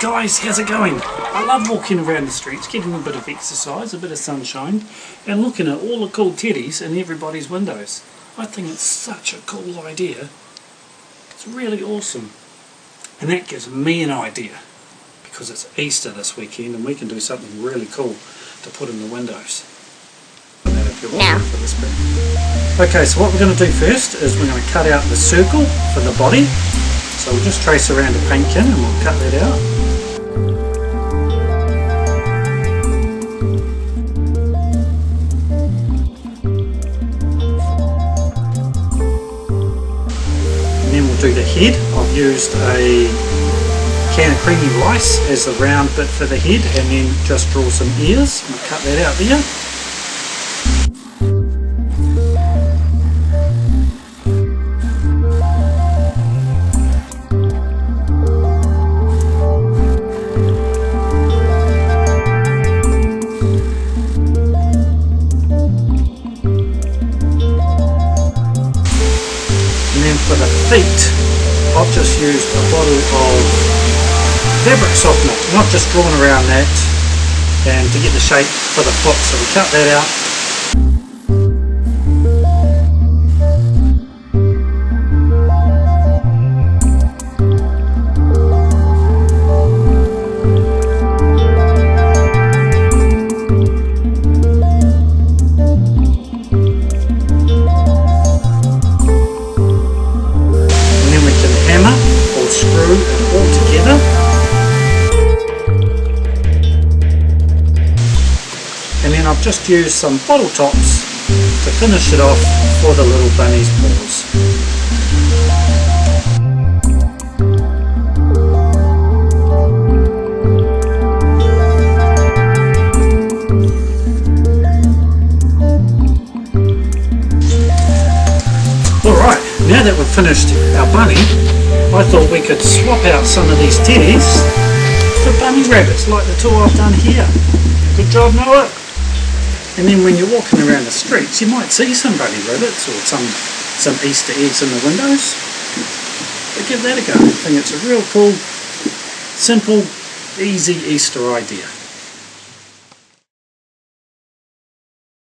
guys, how's it going? I love walking around the streets, getting a bit of exercise, a bit of sunshine, and looking at all the cool teddies in everybody's windows. I think it's such a cool idea. It's really awesome. And that gives me an idea, because it's Easter this weekend and we can do something really cool to put in the windows. Now. Okay, so what we're going to do first is we're going to cut out the circle for the body. So we'll just trace around a paint can and we'll cut that out. And then we'll do the head. I've used a can of creamy rice as the round bit for the head, and then just draw some ears. I'll cut that out there. For the feet, I've just used a bottle of fabric softener, not just drawn around that, and to get the shape for the foot, so we cut that out. Screw it all together. And then I've just used some bottle tops to finish it off for the little bunny's paws. Alright, now that we've finished our bunny, I thought we could swap out some of these teddies for bunny rabbits like the two I've done here. Good job, Noah. And then when you're walking around the streets, you might see some bunny rabbits or some Easter eggs in the windows. But give that a go. I think it's a real cool, simple, easy Easter idea.